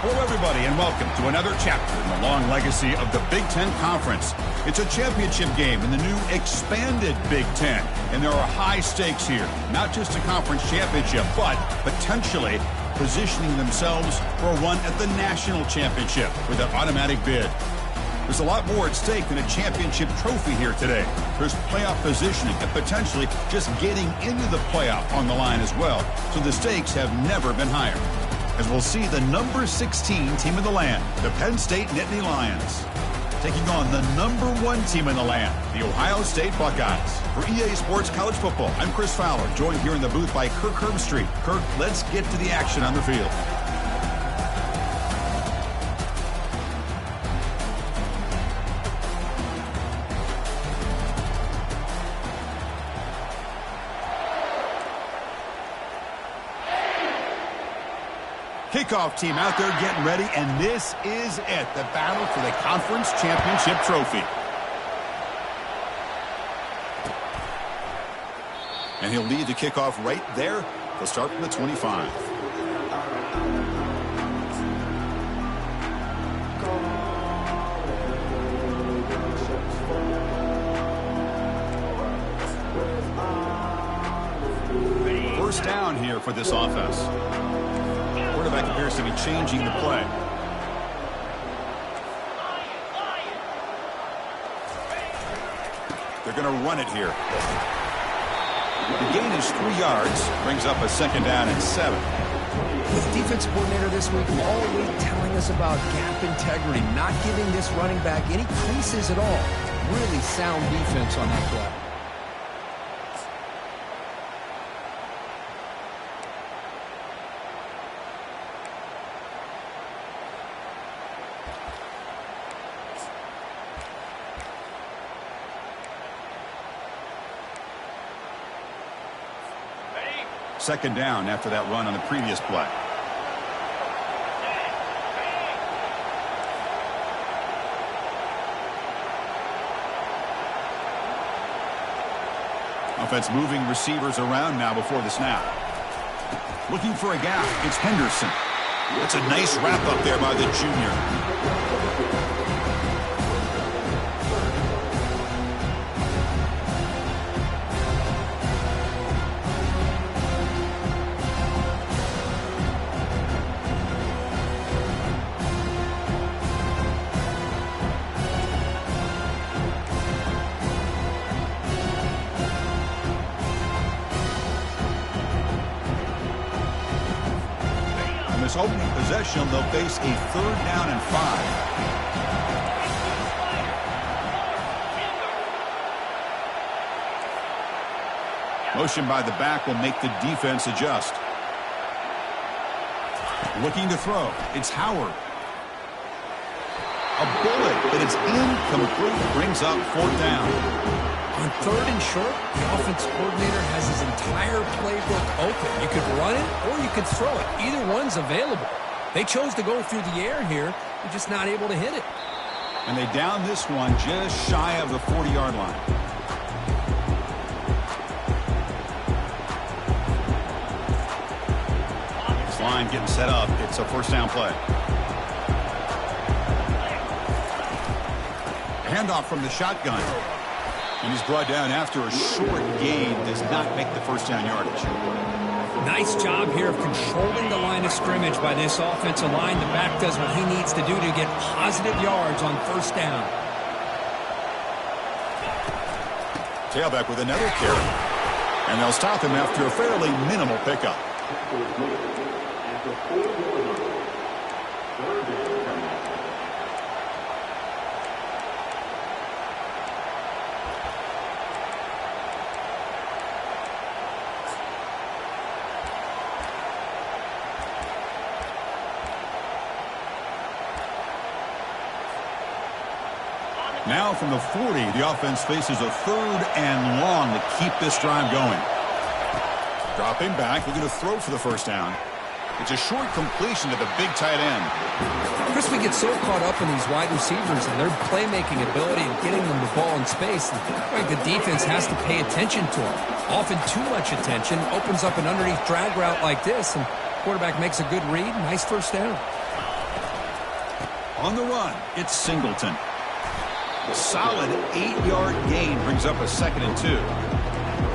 Hello, everybody, and welcome to another chapter in the long legacy of the Big Ten Conference. It's a championship game in the new expanded Big Ten, and there are high stakes here. Not just a conference championship, but potentially positioning themselves for a run at the national championship with an automatic bid. There's a lot more at stake than a championship trophy here today. There's playoff positioning and potentially just getting into the playoff on the line as well. So the stakes have never been higher. As we'll see the number 16 team in the land, the Penn State Nittany Lions, taking on the number 1 team in the land, the Ohio State Buckeyes. For EA Sports College Football, I'm Chris Fowler, joined here in the booth by Kirk Herbstreit. Kirk, let's get to the action on the field. Kickoff team out there getting ready, and this is it, the battle for the conference championship trophy. And he'll lead the kickoff right there. He'll start from the 25. First down here for this offense. Quarterback appears to be changing the play. They're going to run it here. The gain is 3 yards, brings up a second down and 7. With the defensive coordinator this week all week telling us about gap integrity, not giving this running back any creases at all. Really sound defense on that play. Second down after that run on the previous play. Offense moving receivers around now before the snap. Looking for a gap. It's Henderson. It's a nice wrap up there by the junior. This opening possession, they'll face a 3rd down and 5. Motion by the back will make the defense adjust. Looking to throw. It's Howard. A bullet, but it's incomplete. Brings up 4th down. On 3rd and short, the offense coordinator has his entire playbook open. You could run it or you could throw it. Either one's available. They chose to go through the air here. They're just not able to hit it. And they down this one just shy of the 40-yard line. This line getting set up. It's a 1st down play. Handoff from the shotgun. And he's brought down after a short gain. Does not make the 1st down yardage. Nice job here of controlling the line of scrimmage by this offensive line. The back does what he needs to do to get positive yards on 1st down. Tailback with another carry. And they'll stop him after a fairly minimal pickup. Now from the 40, the offense faces a 3rd and long to keep this drive going. Dropping back, looking to throw for the 1st down. It's a short completion to the big tight end. Chris, we get so caught up in these wide receivers and their playmaking ability and getting them the ball in space. And the defense has to pay attention to them. Often too much attention opens up an underneath drag route like this, and quarterback makes a good read. Nice 1st down. On the run, it's Singleton. Solid 8-yard gain brings up a 2nd and 2.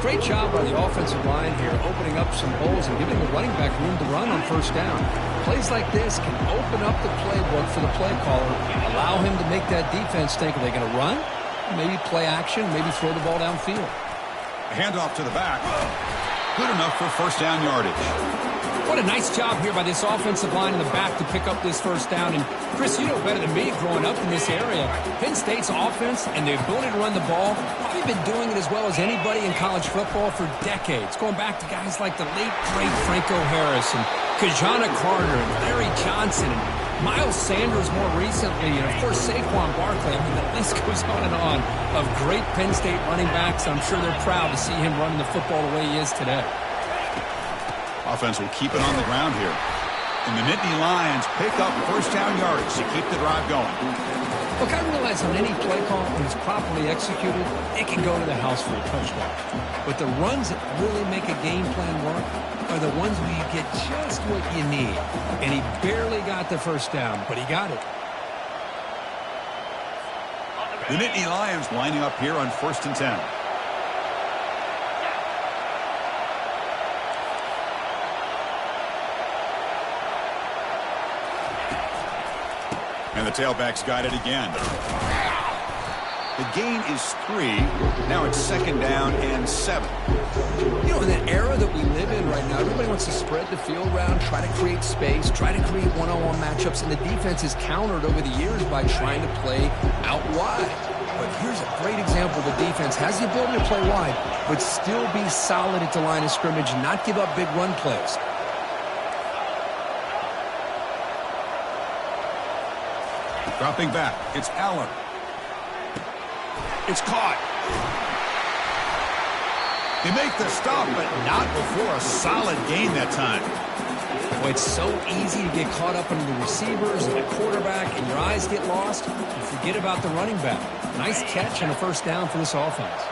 Great job by the offensive line here, opening up some holes and giving the running back room to run on first down. Plays like this can open up the playbook for the play caller, allow him to make that defense think, are they going to run? Maybe play action, maybe throw the ball downfield. A handoff to the back. Good enough for first down yardage. What a nice job here by this offensive line in the back to pick up this first down. And, Chris, you know better than me growing up in this area, Penn State's offense and the ability to run the ball, probably been doing it as well as anybody in college football for decades, going back to guys like the late, great Franco Harris and Kajana Carter and Larry Johnson and Miles Sanders more recently, and, of course, Saquon Barkley. I mean, the list goes on of great Penn State running backs. I'm sure they're proud to see him running the football the way he is today. Offense will keep it on the ground here. And the Nittany Lions pick up first down yardage to keep the drive going. Look, I realize on any play call, when it's properly executed, it can go to the house for a touchdown. But the runs that really make a game plan work are the ones where you get just what you need. And he barely got the first down, but he got it. The Nittany Lions lining up here on 1st and 10. And the tailback's got it again. The gain is 3. Now it's 2nd down and 7. You know, in that era that we live in right now, everybody wants to spread the field around, try to create space, try to create one-on-one matchups, and the defense is countered over the years by trying to play out wide. But here's a great example. The defense has the ability to play wide, but still be solid at the line of scrimmage and not give up big run plays. Dropping back, it's Aller. It's caught. They make the stop, but not before a solid gain that time. Boy, it's so easy to get caught up in the receivers and the quarterback, and your eyes get lost. You forget about the running back. Nice catch and a first down for this offense.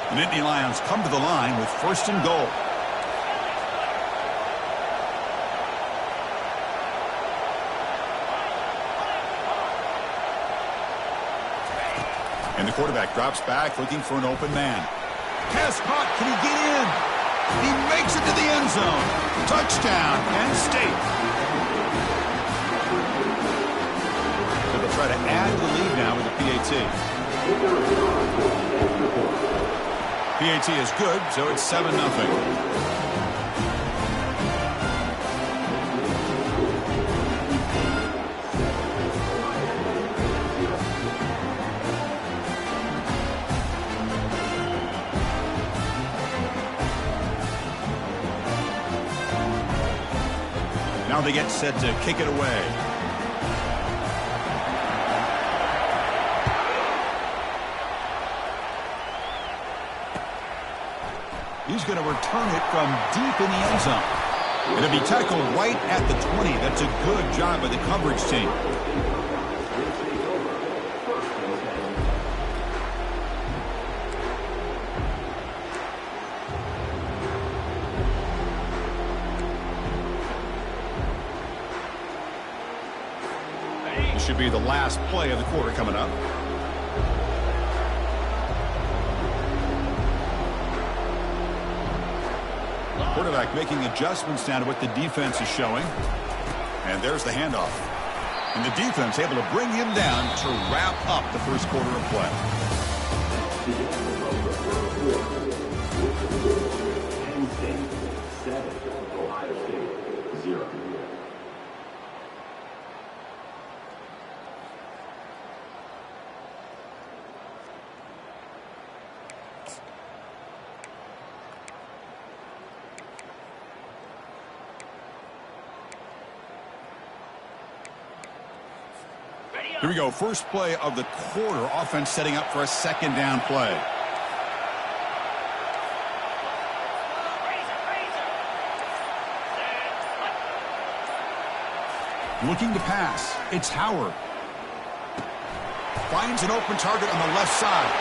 The Nittany Lions come to the line with 1st and goal. And the quarterback drops back looking for an open man. Pass caught. Can he get in? He makes it to the end zone. Touchdown, Penn State. So they'll try to add to the lead now with a PAT. PAT is good, so it's 7-0. Now they get set to kick it away. He's going to return it from deep in the end zone. It'll be tackled right at the 20. That's a good job by the coverage team. Should be the last play of the quarter coming up. Quarterback making adjustments down to what the defense is showing. And there's the handoff. And the defense able to bring him down to wrap up the first quarter of play. Penn State 7, Ohio State 0. Here we go. First play of the quarter. Offense setting up for a 2nd down play. Looking to pass. It's Howard. Finds an open target on the left side.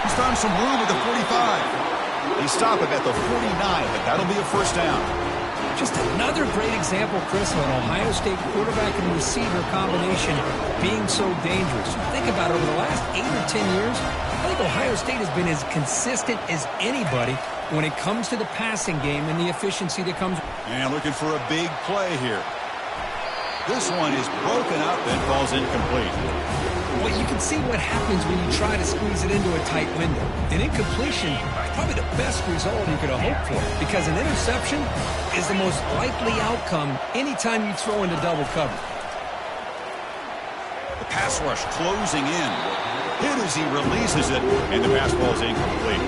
He's found some room at the 45. He stopped him at the 49, but that'll be a first down. Just another great example, Chris, of an Ohio State quarterback and receiver combination being so dangerous. Think about it, over the last 8 or 10 years, I think Ohio State has been as consistent as anybody when it comes to the passing game and the efficiency that comes. And looking for a big play here. This one is broken up and falls incomplete. Well, you can see what happens when you try to squeeze it into a tight window. An incompletion is probably the best result you could have hoped for, because an interception is the most likely outcome anytime you throw into double cover. The pass rush closing in. Hit as he releases it, and the pass ball is incomplete.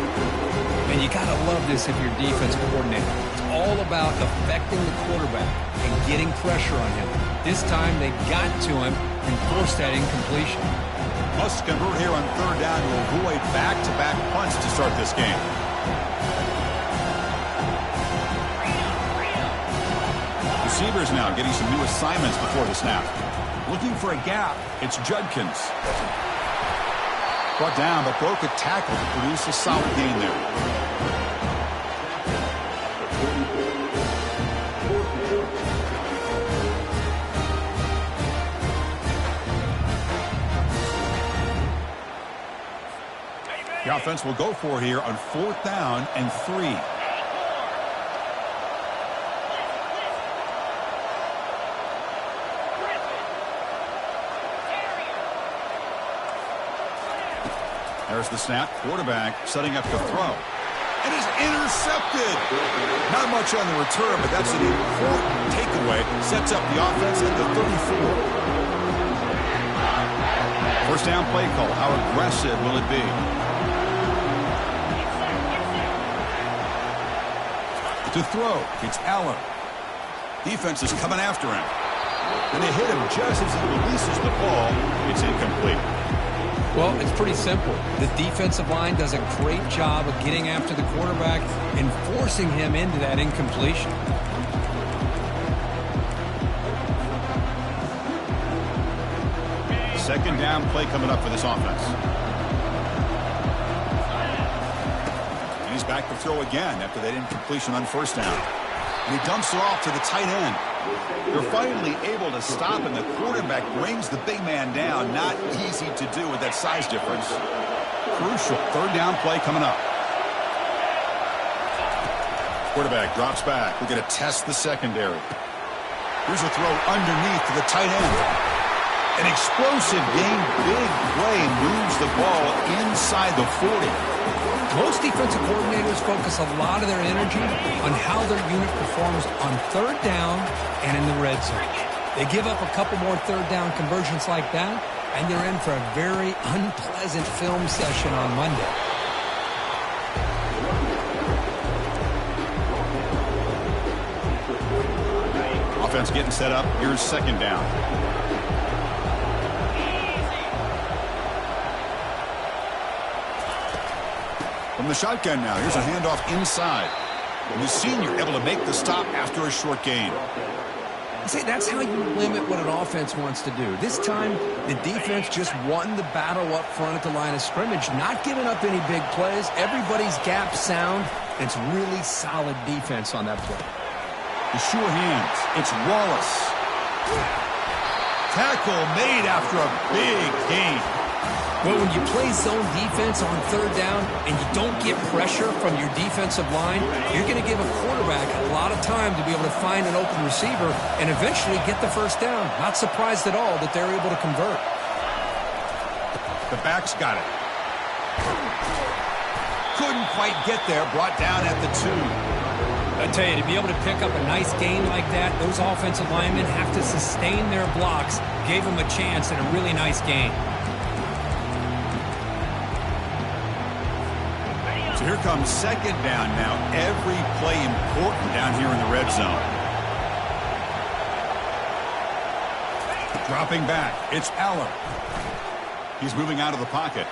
And you got to love this if you're defense coordinator. It's all about affecting the quarterback and getting pressure on him. This time they got to him and forced that incompletion. Must convert here on third down to avoid back-to-back punts to start this game. Receivers now getting some new assignments before the snap. Looking for a gap. It's Judkins. Brought down, but broke a tackle to produce a solid gain there. The offense will go for here on 4th down and 3. There's the snap. Quarterback setting up to throw. And is intercepted. Not much on the return, but that's an important takeaway. Sets up the offense at the 34. First down play call. How aggressive will it be? To throw, it's Allen. Defense is coming after him. And they hit him just as he releases the ball. It's incomplete. Well, it's pretty simple. The defensive line does a great job of getting after the quarterback and forcing him into that incompletion. Second down play coming up for this offense. And he's back to throw again after that incompletion on first down. And he dumps it off to the tight end. They're finally able to stop, and the quarterback brings the big man down. Not easy to do with that size difference. Crucial third down play coming up. Quarterback drops back. We're going to test the secondary. Here's a throw underneath to the tight end. An explosive game, big play, moves the ball inside the 40. Most defensive coordinators focus a lot of their energy on how their unit performs on third down and in the red zone. They give up a couple more third down conversions like that, and they're in for a very unpleasant film session on Monday. Offense getting set up. Here's second down. From the shotgun now, here's a handoff inside. And the senior able to make the stop after a short gain. See, that's how you limit what an offense wants to do. This time, the defense just won the battle up front at the line of scrimmage, not giving up any big plays. Everybody's gap sound. It's really solid defense on that play. The sure hands. It's Wallace. Tackle made after a big gain. Well, when you play zone defense on third down and you don't get pressure from your defensive line, you're going to give a quarterback a lot of time to be able to find an open receiver and eventually get the first down. Not surprised at all that they're able to convert. The back's got it. Couldn't quite get there. Brought down at the 2. I tell you, to be able to pick up a nice gain like that, those offensive linemen have to sustain their blocks. Gave them a chance and a really nice gain. So here comes second down now. Every play important down here in the red zone. Dropping back. It's Allen. He's moving out of the pocket.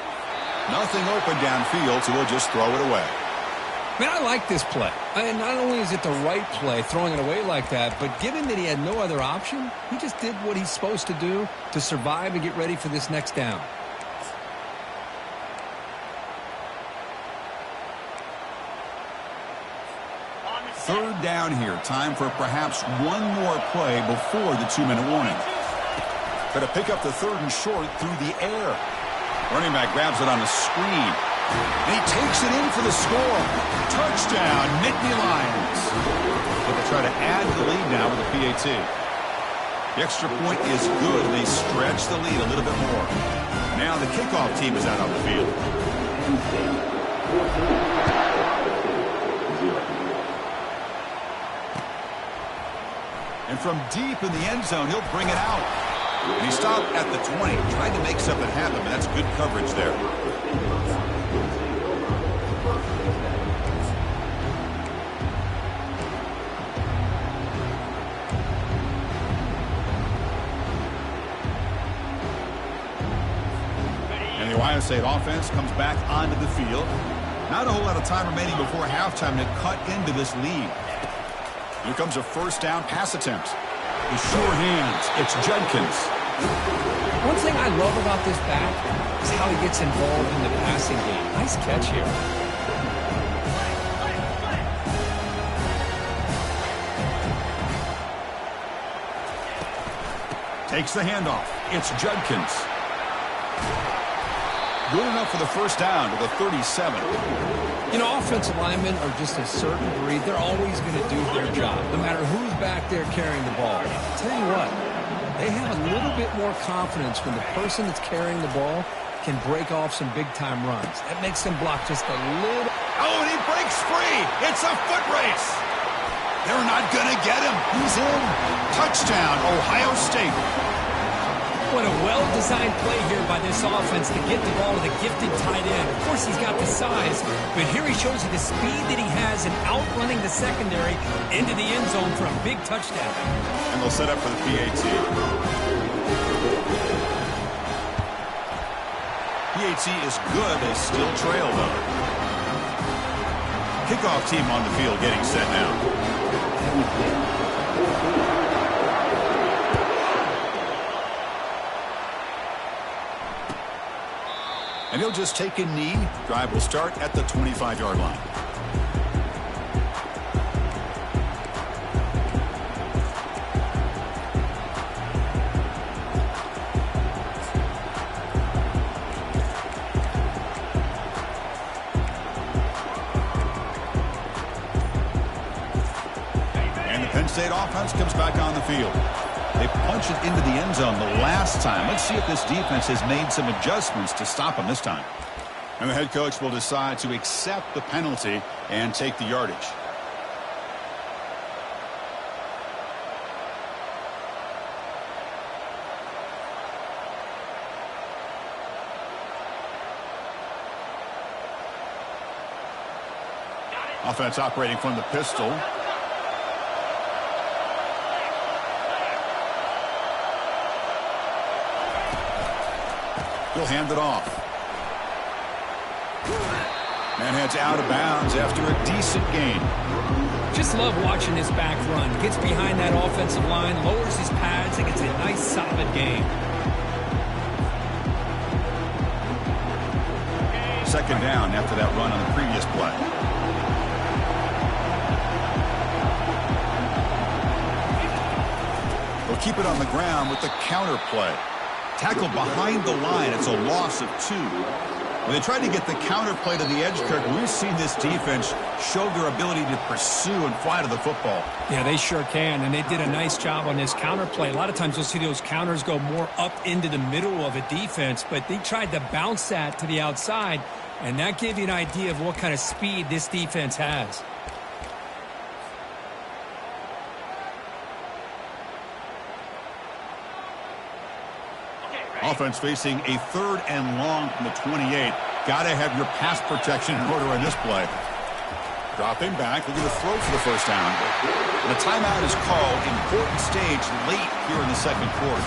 Nothing open downfield, so he'll just throw it away. Man, I like this play. And not only is it the right play, throwing it away like that, but given that he had no other option, he just did what he's supposed to do to survive and get ready for this next down. Third down here. Time for perhaps one more play before the 2-minute warning. Going to pick up the 3rd and short through the air. Running back grabs it on the screen. And he takes it in for the score. Touchdown, Nittany Lions. They'll try to add the lead now with the PAT. The extra point is good. They stretch the lead a little bit more. Now the kickoff team is out on the field. And from deep in the end zone, he'll bring it out. And he stopped at the 20, trying to make something happen, but that's good coverage there. And the Ohio State offense comes back onto the field. Not a whole lot of time remaining before halftime to cut into this lead. Here comes a first down pass attempt. With sure hands, it's Judkins. One thing I love about this back is how he gets involved in the passing game. Nice catch here. Takes the handoff. It's Judkins. Good enough for the first down to the 37. You know, offensive linemen are just a certain breed. They're always going to do their job, no matter who's back there carrying the ball. I'll tell you what, they have a little bit more confidence when the person that's carrying the ball can break off some big-time runs. That makes them block just a little. Oh, and he breaks free. It's a foot race. They're not going to get him. He's in. Touchdown, Ohio State. What a well-designed play here by this offense to get the ball to the gifted tight end. Of course, he's got the size, but here he shows you the speed that he has in outrunning the secondary into the end zone for a big touchdown. And they'll set up for the PAT. PAT is good. They still trail, though. Kickoff team on the field getting set now. And he'll just take a knee. Drive will start at the 25-yard line. And the Penn State offense comes back on the field. They punched it into the end zone the last time. Let's see if this defense has made some adjustments to stop them this time. And the head coach will decide to accept the penalty and take the yardage. Offense operating from the pistol. He'll hand it off. Man heads out of bounds after a decent gain. Just love watching this back run. Gets behind that offensive line, lowers his pads, and gets a nice solid gain. Second down after that run on the previous play. They'll keep it on the ground with the counter play. Tackle behind the line. It's a loss of 2. When they tried to get the counter play to the edge, Kirk, we've seen this defense show their ability to pursue and fly to the football. Yeah, they sure can, and they did a nice job on this counter play. A lot of times you'll see those counters go more up into the middle of a defense, but they tried to bounce that to the outside, and that gave you an idea of what kind of speed this defense has. Offense facing a 3rd and long from the 28. Got to have your pass protection in order on this play. Dropping back, looking to throw for the first down. And the timeout is called. Important stage late here in the second quarter.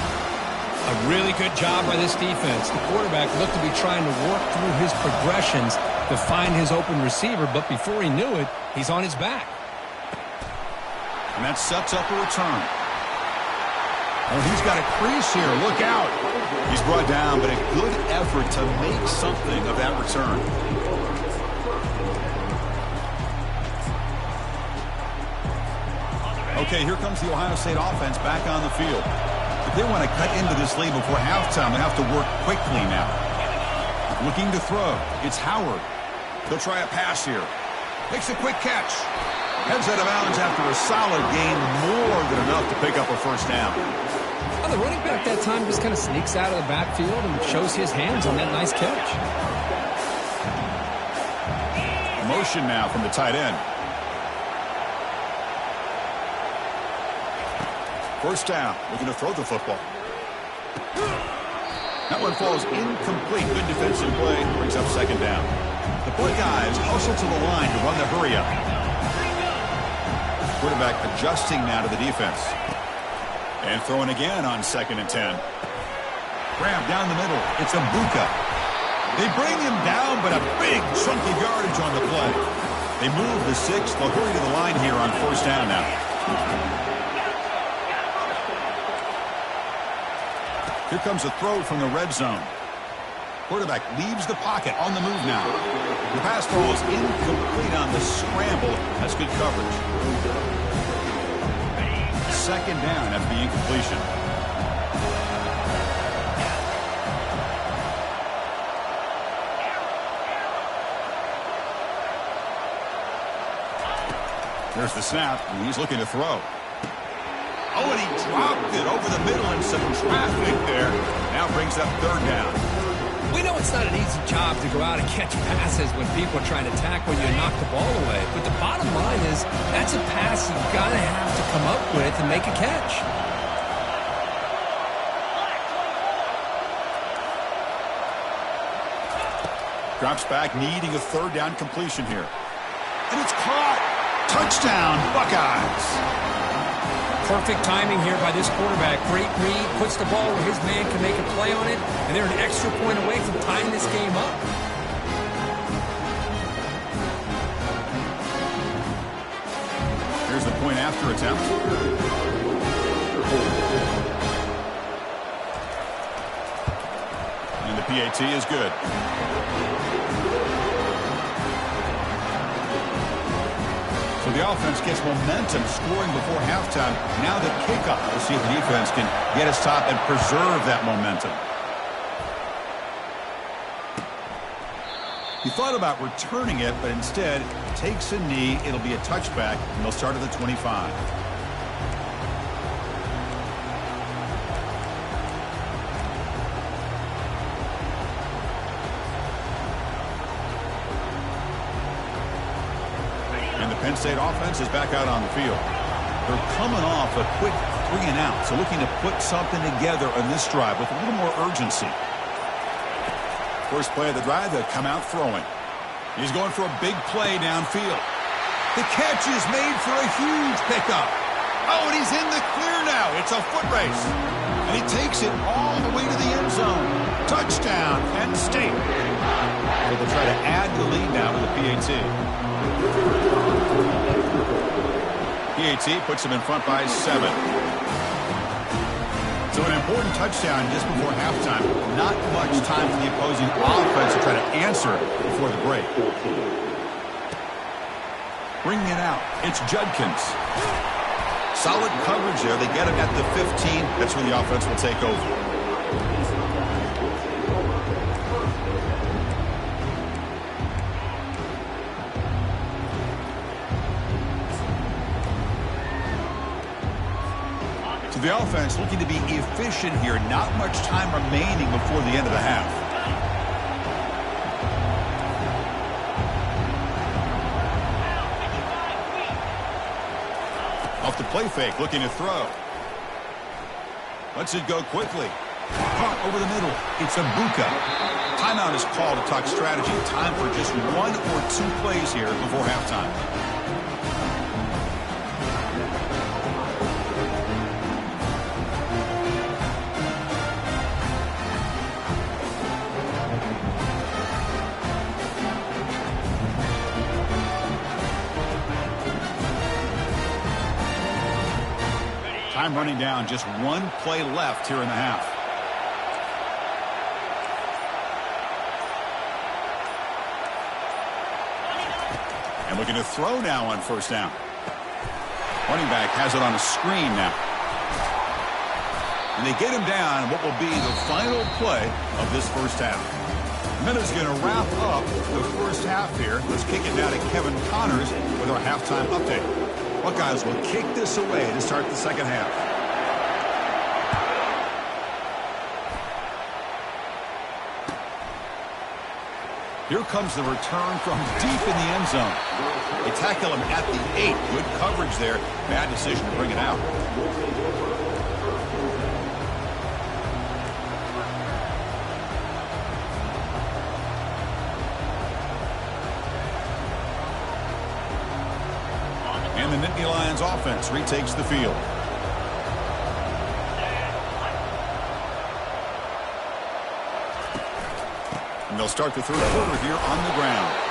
A really good job by this defense. The quarterback looked to be trying to work through his progressions to find his open receiver, but before he knew it, he's on his back. And that sets up a return. Oh, he's got a crease here. Look out. He's brought down, but a good effort to make something of that return. Okay, here comes the Ohio State offense back on the field. If they want to cut into this lead before halftime, they have to work quickly now. Looking to throw. It's Howard. They'll try a pass here. Makes a quick catch. Heads out of bounds after a solid gain, more than enough to pick up a first down. Well, the running back that time just kind of sneaks out of the backfield and shows his hands on that nice catch. Motion now from the tight end. First down, looking to throw the football. That one falls incomplete. Good defensive play, brings up second down. The Buckeyes hustle to the line to run the hurry up. Quarterback adjusting now to the defense. And throwing again on 2nd and 10. Grab down the middle. It's Mbuka. They bring him down, but a big chunky yardage on the play. They move the 6. They'll hurry to the line here on first down now. Here comes a throw from the red zone. Quarterback leaves the pocket on the move now. The pass falls incomplete on the scramble. That's good coverage. Second down after the incompletion. There's the snap, and he's looking to throw. Oh, and he dropped it over the middle and some traffic there. Now brings up third down. We know it's not an easy job to go out and catch passes when people are trying to tackle you and knock the ball away. But the bottom line is that's a pass you've got to have to come up with and make a catch. Drops back, needing a third down completion here. And it's caught. Touchdown, Buckeyes. Perfect timing here by this quarterback. Great read, puts the ball where his man can make a play on it, and they're an extra point away from tying this game up. Here's the point after attempt. And the PAT is good. So the offense gets momentum, scoring before halftime. Now the kickoff. We'll see if the defense can get us top and preserve that momentum. He thought about returning it, but instead takes a knee. It'll be a touchback, and they'll start at the 25. Penn State offense is back out on the field. They're coming off a quick 3 and out, so looking to put something together on this drive with a little more urgency. First play of the drive, they'll come out throwing. He's going for a big play downfield. The catch is made for a huge pickup. Oh, and he's in the clear now. It's a foot race. And he takes it all the way to the end zone. Touchdown, Penn State. So they'll try to add the lead now with the PAT. PAT puts them in front by 7. So an important touchdown just before halftime. Not much time for the opposing offense to try to answer before the break. Bringing it out, it's Judkins. Solid coverage there. They get him at the 15. That's where the offense will take over. The offense looking to be efficient here. Not much time remaining before the end of the half. Off the play fake, looking to throw. Lets it go quickly. Caught over the middle. It's Mbuka. Timeout is called to talk strategy. Time for just 1 or 2 plays here before halftime. Time running down, just 1 play left here in the half. And looking to throw now on first down. Running back has it on a screen now. And they get him down in what will be the final play of this first half. Minutes going to wrap up the first half here. Let's kick it now to Kevin Connors with our halftime update. Buckeyes will kick this away to start the second half. Here comes the return from deep in the end zone. They tackle him at the 8. Good coverage there. Bad decision to bring it out. And the Nittany Lions offense retakes the field. And they'll start the third quarter here on the ground.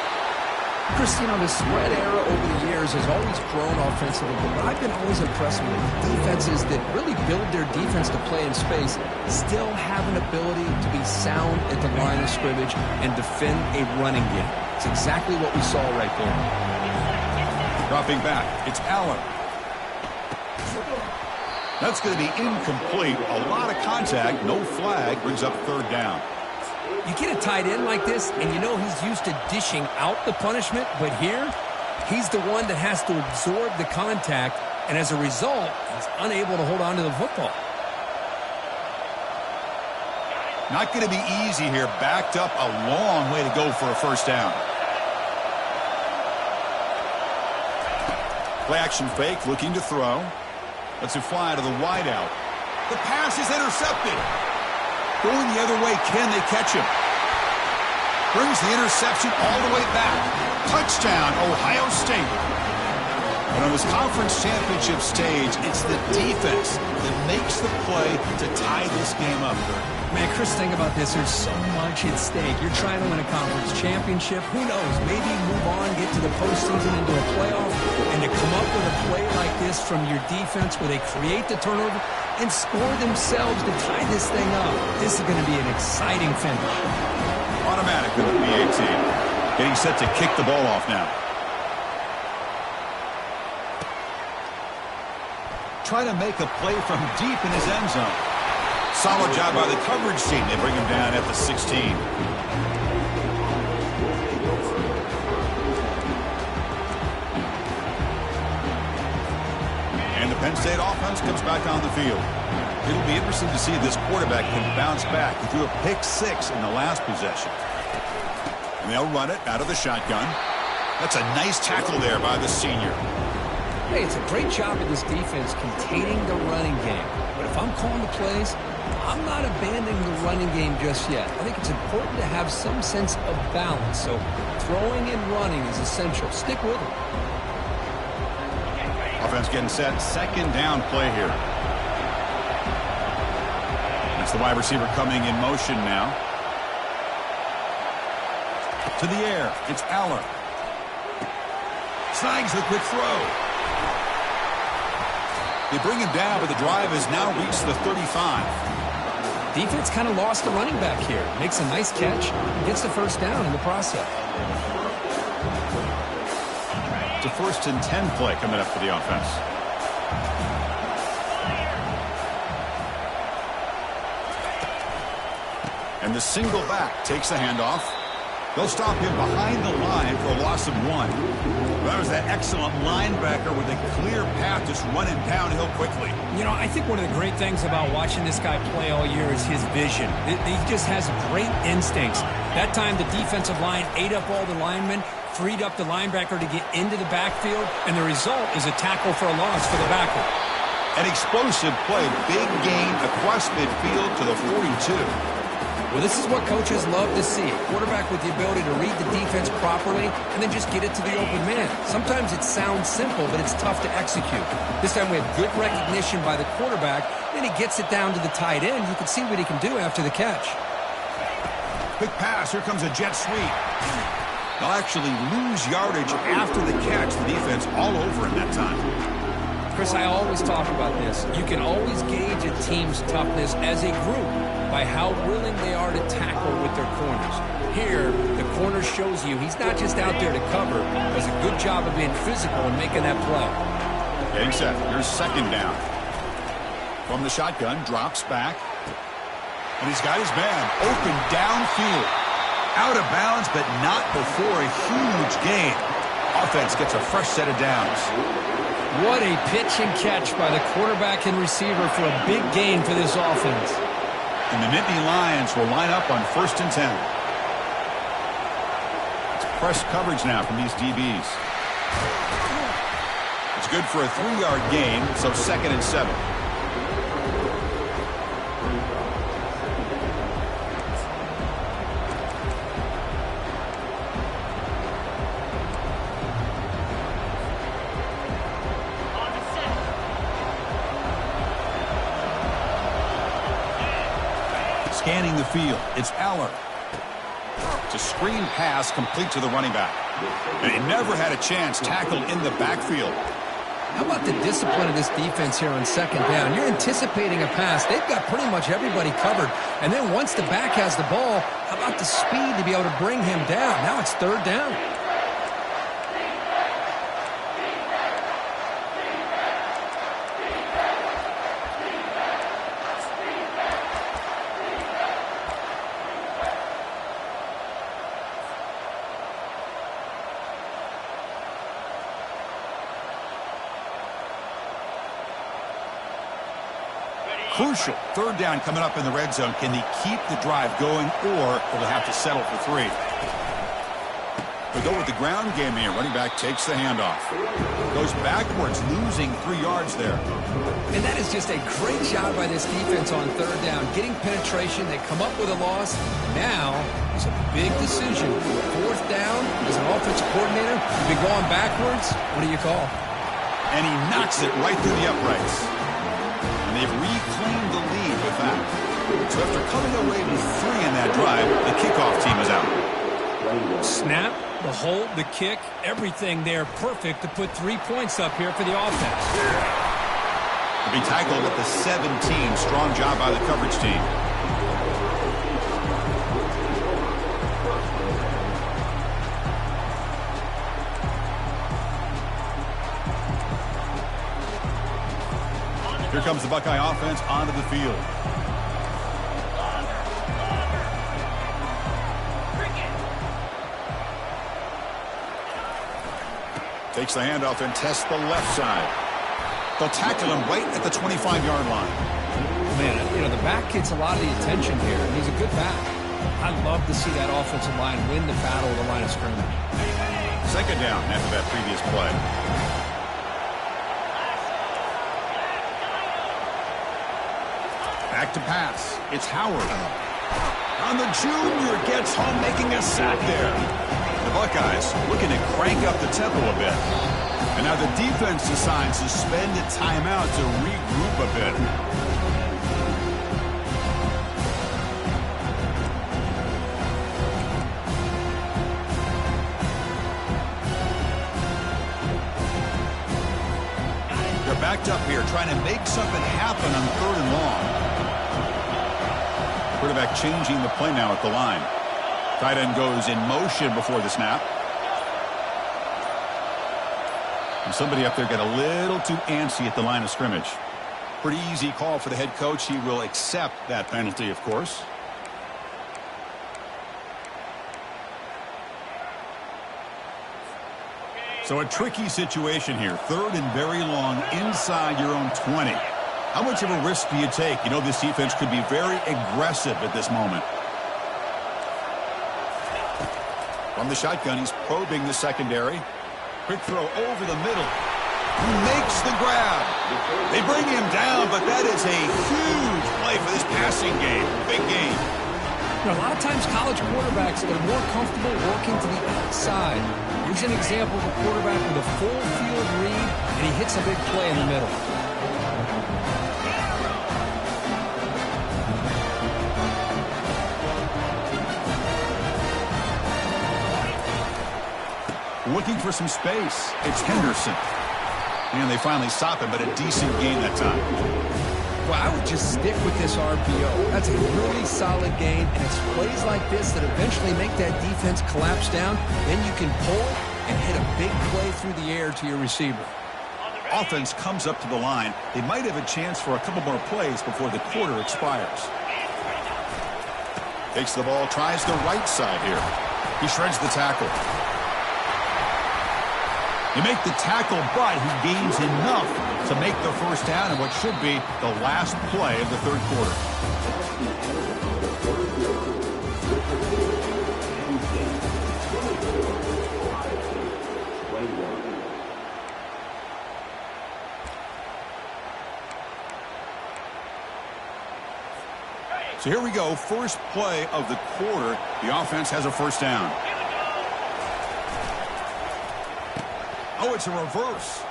Chris, you know, the spread era over the years has always grown offensively, but I've been always impressed with defenses that really build their defense to play in space, still have an ability to be sound at the line of scrimmage and defend a running game. It's exactly what we saw right there. Dropping back, it's Allen. That's going to be incomplete. A lot of contact, no flag, brings up third down. You get a tight end like this, and you know he's used to dishing out the punishment, but here, he's the one that has to absorb the contact, and as a result, he's unable to hold on to the football. Not going to be easy here. Backed up a long way to go for a first down. Play action fake, looking to throw. Lets it fly to the wideout. The pass is intercepted. Going the other way, can they catch him? Brings the interception all the way back. Touchdown, Ohio State. But on this conference championship stage, it's the defense that makes the play to tie this game up. Man, Chris, think about this. There's so much at stake. You're trying to win a conference championship. Who knows? Maybe move on, get to the postseason, into a playoff, and to come up with a play like this from your defense where they create the turnover and score themselves to tie this thing up. This is going to be an exciting finish. Automatic with the PAT. Getting set to kick the ball off now. Trying to make a play from deep in his end zone. Solid job by the coverage team. They bring him down at the 16. And the Penn State offense comes back on the field. It'll be interesting to see if this quarterback can bounce back. He threw a pick-6 in the last possession. And they'll run it out of the shotgun. That's a nice tackle there by the senior. Hey, it's a great job of this defense containing the running game. But if I'm calling the plays, I'm not abandoning the running game just yet. I think it's important to have some sense of balance. So throwing and running is essential. Stick with it. Offense getting set. Second down play here. That's the wide receiver coming in motion now. To the air. It's Allen. Snags the quick throw. They bring him down, but the drive has now reached the 35. Defense kind of lost the running back here. Makes a nice catch, gets the first down in the process. It's a 1st and 10 play coming up for the offense. And the single back takes the handoff. They'll stop him behind the line for a loss of 1. That was that excellent linebacker with a clear path just running downhill quickly. You know, I think one of the great things about watching this guy play all year is his vision. He just has great instincts. That time the defensive line ate up all the linemen, freed up the linebacker to get into the backfield, and the result is a tackle for a loss for the backer. An explosive play, big gain across midfield to the 42. Well, this is what coaches love to see. A quarterback with the ability to read the defense properly and then just get it to the open man. Sometimes it sounds simple, but it's tough to execute. This time we have good recognition by the quarterback. Then he gets it down to the tight end. You can see what he can do after the catch. Quick pass. Here comes a jet sweep. They'll actually lose yardage after the catch. The defense all over him that time. Chris, I always talk about this. You can always gauge a team's toughness as a group by how willing they are to tackle with their corners. Here, the corner shows you he's not just out there to cover, does a good job of being physical and making that play. Getting set. Here's second down. From the shotgun, drops back. And he's got his man open downfield. Out of bounds, but not before a huge gain. Offense gets a fresh set of downs. What a pitch and catch by the quarterback and receiver for a big gain for this offense. And the Nittany Lions will line up on 1st and 10. It's press coverage now from these DBs. It's good for a 3-yard gain, so 2nd and 7. Scanning the field, it's Aller. It's a screen pass complete to the running back. And he never had a chance tackled in the backfield. How about the discipline of this defense here on 2nd down? You're anticipating a pass. They've got pretty much everybody covered. And then once the back has the ball, how about the speed to be able to bring him down? Now it's 3rd down. Crucial. 3rd down coming up in the red zone. Can they keep the drive going, or will they have to settle for 3? They go with the ground game here. Running back takes the handoff. Goes backwards, losing 3 yards there. And that is just a great job by this defense on 3rd down. Getting penetration. They come up with a loss. Now it's a big decision. 4th down, as an offensive coordinator, you've been going backwards. What do you call? And he knocks it right through the uprights. They've reclaimed the lead with that. So after coming away with 3 in that drive, the kickoff team is out. Snap, the hold, the kick, everything there perfect to put 3 points up here for the offense. To be tackled at the 17. Strong job by the coverage team. Here comes the Buckeye offense onto the field. Takes the handoff and tests the left side. They'll tackle him right at the 25-yard line. Man, you know, the back gets a lot of the attention here. He's a good back. I'd love to see that offensive line win the battle of the line of scrimmage. 2nd down after that previous play. Back to pass. It's Howard. On the junior, gets home, making a sack there. The Buckeyes looking to crank up the tempo a bit. And now the defense decides to spend a timeout to regroup a bit. They're backed up here, trying to make something happen on 3rd and long. Quarterback changing the play now at the line. Tight end goes in motion before the snap. And somebody up there got a little too antsy at the line of scrimmage. Pretty easy call for the head coach. He will accept that penalty, of course. So a tricky situation here. 3rd and very long inside your own 20. How much of a risk do you take? You know, this defense could be very aggressive at this moment. From the shotgun, he's probing the secondary. Quick throw over the middle. He makes the grab. They bring him down, but that is a huge play for this passing game. Big game. You know, a lot of times college quarterbacks are more comfortable working to the outside. Here's an example of a quarterback with a full field read, and he hits a big play in the middle. Looking for some space. It's Henderson. And they finally stop him, but a decent gain that time. Well, I would just stick with this RPO. That's a really solid gain, and it's plays like this that eventually make that defense collapse down. Then you can pull and hit a big play through the air to your receiver. offense comes up to the line, they might have a chance for a couple more plays before the quarter expires. Takes the ball, tries the right side here. He shreds the tackle. They make the tackle, but he gains enough to make the first down in what should be the last play of the third quarter. So here we go, first play of the quarter. The offense has a first down. Oh, it's a reverse.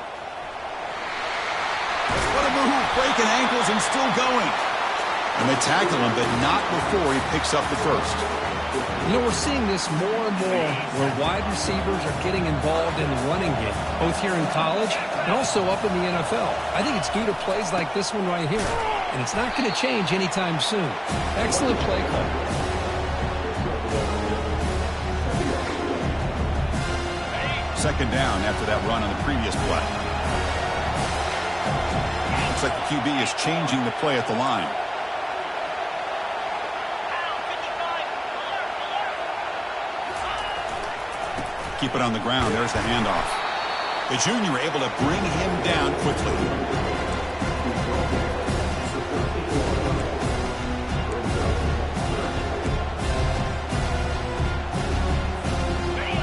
What a move, breaking ankles and still going. And they tackle him, but not before he picks up the first. You know, we're seeing this more and more where wide receivers are getting involved in the running game, both here in college and also up in the NFL. I think it's due to plays like this one right here. And it's not going to change anytime soon. Excellent play call. Second down after that run on the previous play. Looks like the QB is changing the play at the line. Keep it on the ground. There's the handoff. The junior able to bring him down quickly.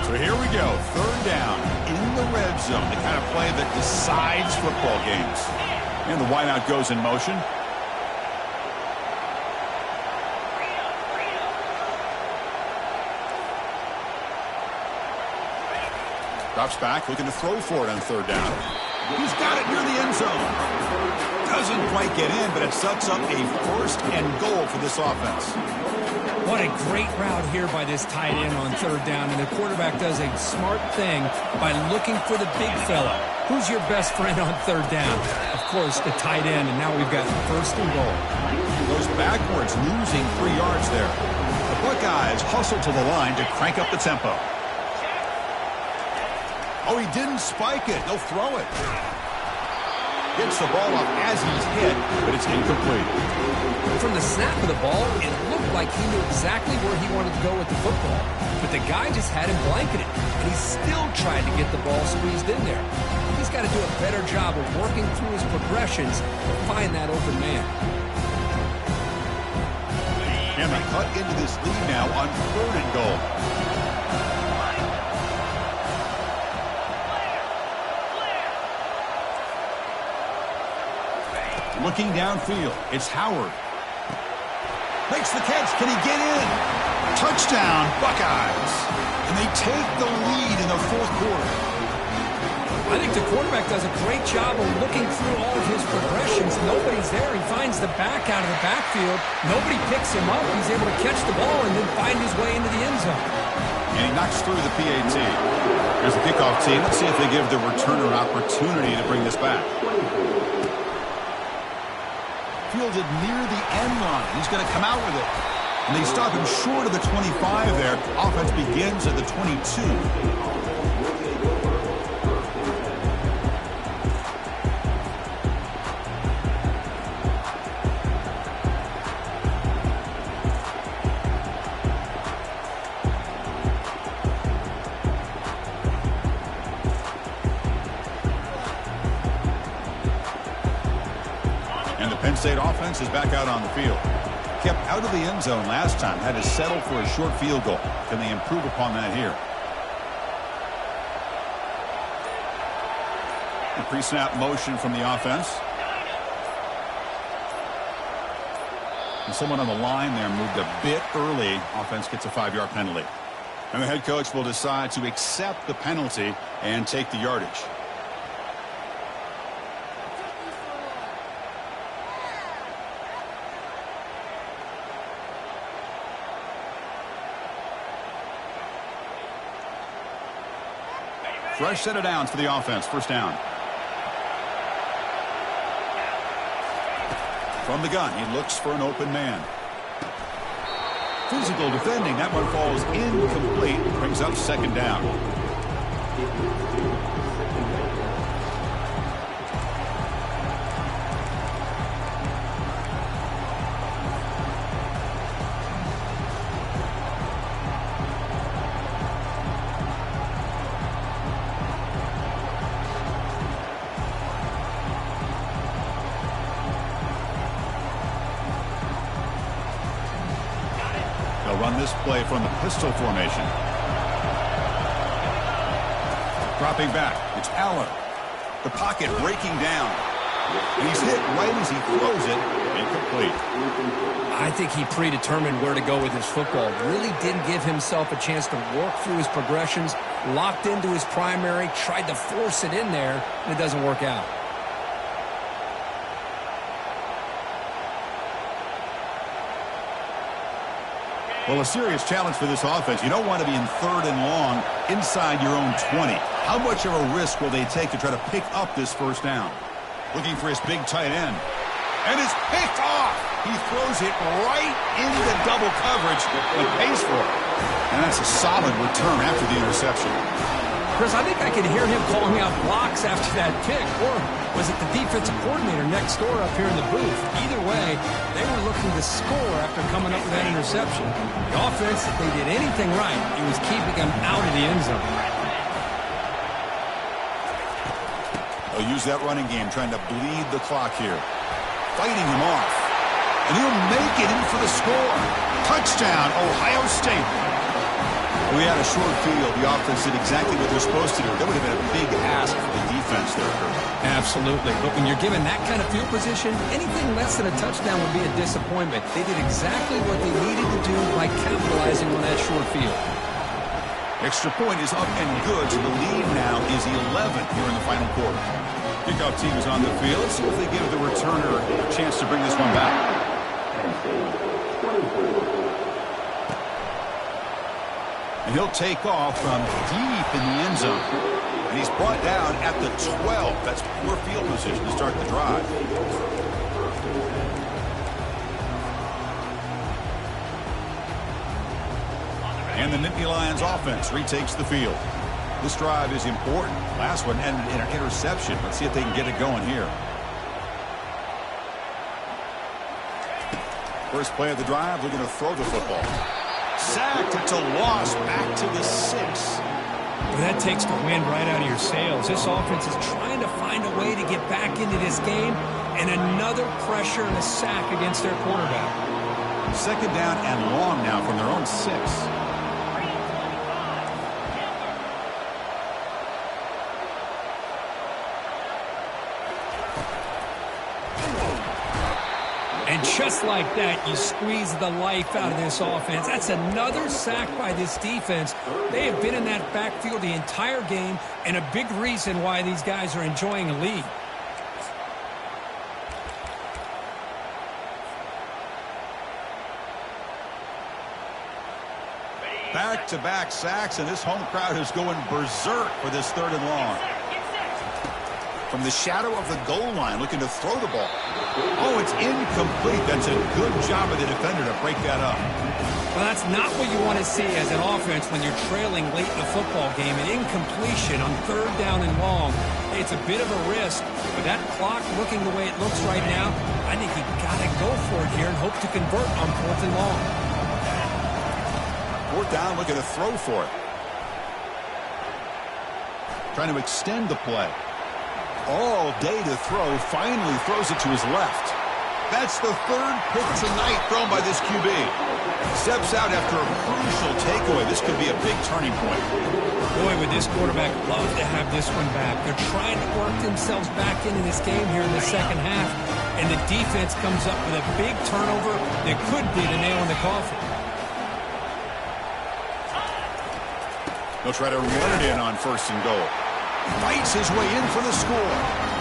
So here we go. Third down in the red zone. The kind of play that decides football games. And the wideout goes in motion. Drops back, looking to throw for it on third down. He's got it near the end zone. Doesn't quite get in, but it sets up a first and goal for this offense. What a great route here by this tight end on third down, and the quarterback does a smart thing by looking for the big fella. Who's your best friend on third down? Of course, the tight end, and now we've got first and goal. Goes backwards, losing 3 yards there. The Buckeyes hustle to the line to crank up the tempo. Oh, he didn't spike it. They'll throw it. Gets the ball up as he's hit, but it's incomplete. From the snap of the ball, it looked like he knew exactly where he wanted to go with the football. But the guy just had him blanketed, and he still tried to get the ball squeezed in there. He's got to do a better job of working through his progressions to find that open man. And they cut into this lead now on third and goal. Looking downfield, it's Howard. Makes the catch. Can he get in? Touchdown, Buckeyes. And they take the lead in the fourth quarter. I think the quarterback does a great job of looking through all of his progressions. Nobody's there. He finds the back out of the backfield. Nobody picks him up. He's able to catch the ball and then find his way into the end zone. And he knocks through the PAT. Here's the kickoff team. Let's see if they give the returner an opportunity to bring this back. Fielded near the end line. He's going to come out with it. And they stop him short of the 25 there. Offense begins at the 22. Penn State offense is back out on the field. Kept out of the end zone last time. Had to settle for a short field goal. Can they improve upon that here? The pre-snap motion from the offense. And someone on the line there moved a bit early. Offense gets a 5-yard penalty. And the head coach will decide to accept the penalty and take the yardage. Fresh set of downs for the offense. First down. From the gun, he looks for an open man. Physical defending. That one falls incomplete. Brings up second down. run this play from the pistol formation. Dropping back, it's Allen. The pocket breaking down. And he's hit right as he throws it. Incomplete. I think he predetermined where to go with his football. Really didn't give himself a chance to work through his progressions. Locked into his primary, tried to force it in there, and it doesn't work out. Well, a serious challenge for this offense. You don't want to be in 3rd and long inside your own 20. How much of a risk will they take to try to pick up this first down? Looking for his big tight end. And it's picked off. He throws it right into double coverage and pays for it. And that's a solid return after the interception. Chris, I think I could hear him calling out blocks after that pick. Or was it the defensive coordinator next door up here in the booth? Either way, they were looking to score after coming up with that interception. The offense, if they did anything right, it was keeping them out of the end zone. They'll use that running game, trying to bleed the clock here. Fighting him off. And he'll make it in for the score. Touchdown, Ohio State. We had a short field. The offense did exactly what they're supposed to do. That would have been a big ask for the defense there, Kurt. Absolutely. But when you're given that kind of field position, anything less than a touchdown would be a disappointment. They did exactly what they needed to do by capitalizing on that short field. Extra point is up and good, so the lead now is 11 here in the final quarter. Kickoff team is on the field. Let's see if they give the returner a chance to bring this one back. And he'll take off from deep in the end zone. And he's brought down at the 12. That's poor field position to start the drive. And the Nittany Lions offense retakes the field. This drive is important. Last one ended in an interception. Let's see if they can get it going here. First play of the drive, they're going to throw the football. Sacked. It's a loss. Back to the 6. Well, that takes the wind right out of your sails. This offense is trying to find a way to get back into this game, and another pressure and a sack against their quarterback. Second down and long now from their own 6. And just like that, you squeeze the life out of this offense. That's another sack by this defense. They have been in that backfield the entire game, and a big reason why these guys are enjoying a lead. Back-to-back sacks, and this home crowd is going berserk for this 3rd and long. From the shadow of the goal line, looking to throw the ball. Oh, it's incomplete. That's a good job of the defender to break that up. Well, that's not what you want to see as an offense when you're trailing late in the football game. An incompletion on 3rd down and long. It's a bit of a risk, but that clock looking the way it looks right now, I think you've got to go for it here and hope to convert on 4th and long. 4th down, looking to throw for it. Trying to extend the play. All day to throw, finally throws it to his left. That's the 3rd pick tonight thrown by this QB. Steps out after a crucial takeaway. This could be a big turning point. Boy, would this quarterback love to have this one back. They're trying to work themselves back into this game here in the second half, and the defense comes up with a big turnover that could be the nail in the coffin. They'll try to run it in on 1st and goal. Fights his way in for the score.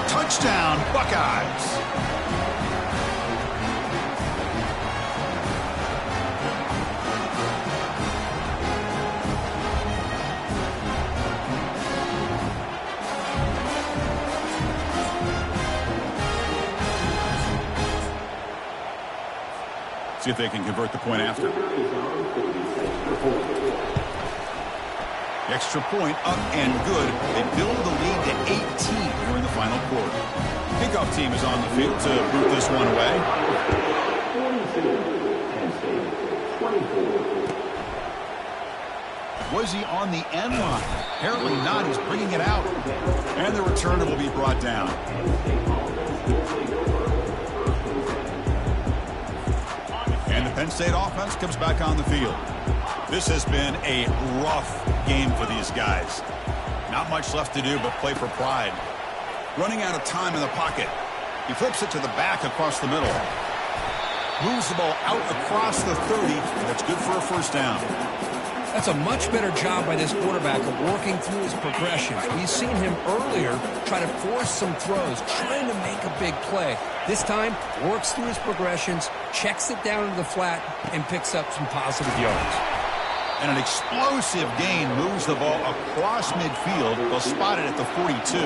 Touchdown, Buckeyes. See if they can convert the point after. Extra point up and good. They build the lead to 18 here in the final quarter. Kickoff team is on the field to boot this one away. 22, was he on the end line? Apparently not. He's bringing it out. And the returner will be brought down. And the Penn State State offense comes back on the field. This has been a rough game for these guys. Not much left to do but play for pride. Running out of time in the pocket. He flips it to the back across the middle. Moves the ball out across the 30. That's good for a first down. That's a much better job by this quarterback of working through his progressions. We've seen him earlier try to force some throws, trying to make a big play. This time, works through his progressions, checks it down into the flat, and picks up some positive yards. And an explosive gain moves the ball across midfield. They'll spot it at the 42.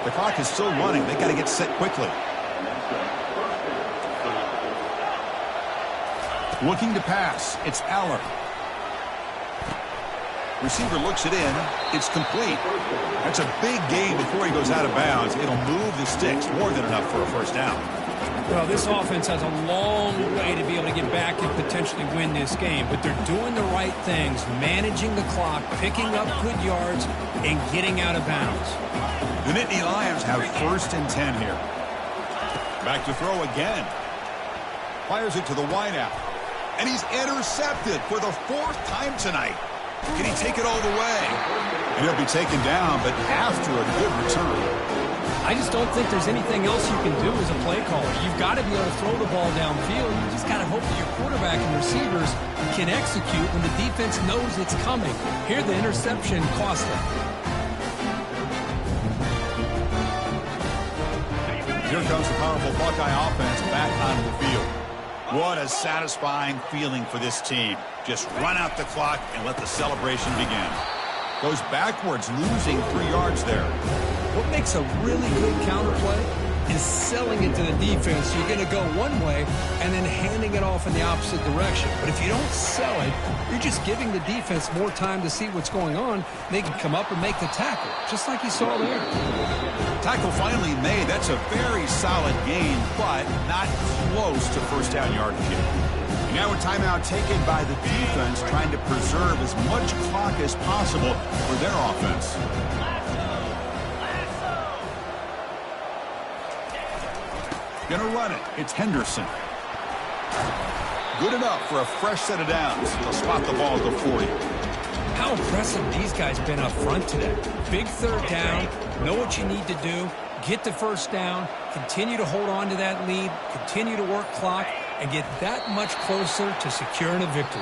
The clock is still running. They've got to get set quickly. Looking to pass. It's Aller. Receiver looks it in. It's complete. That's a big gain before he goes out of bounds. It'll move the sticks. More than enough for a first down. Well, this offense has a long way to be able to get back and potentially win this game. But they're doing the right things, managing the clock, picking up good yards, and getting out of bounds. The Nittany Lions have 1st and 10 here. Back to throw again. Fires it to the wideout. And he's intercepted for the 4th time tonight. Can he take it all the way? And he'll be taken down, but after a good return. I just don't think there's anything else you can do as a play caller. You've got to be able to throw the ball downfield. You just got to hope that your quarterback and receivers can execute when the defense knows it's coming. Here, the interception cost them. Here comes the powerful Buckeye offense back onto the field. What a satisfying feeling for this team. Just run out the clock and let the celebration begin. Goes backwards, losing 3 yards there. What makes a really good counterplay is selling it to the defense. You're going to go one way and then handing it off in the opposite direction. But if you don't sell it, you're just giving the defense more time to see what's going on. They can come up and make the tackle, just like you saw there. Tackle finally made. That's a very solid gain, but not close to first down yardage yet. Now a timeout taken by the defense, trying to preserve as much clock as possible for their offense. Gonna run it. It's Henderson. Good enough for a fresh set of downs. They'll spot the ball at the 40. How impressive these guys been up front today. Big 3rd down. Know what you need to do. Get the first down. Continue to hold on to that lead. Continue to work clock. And get that much closer to securing a victory.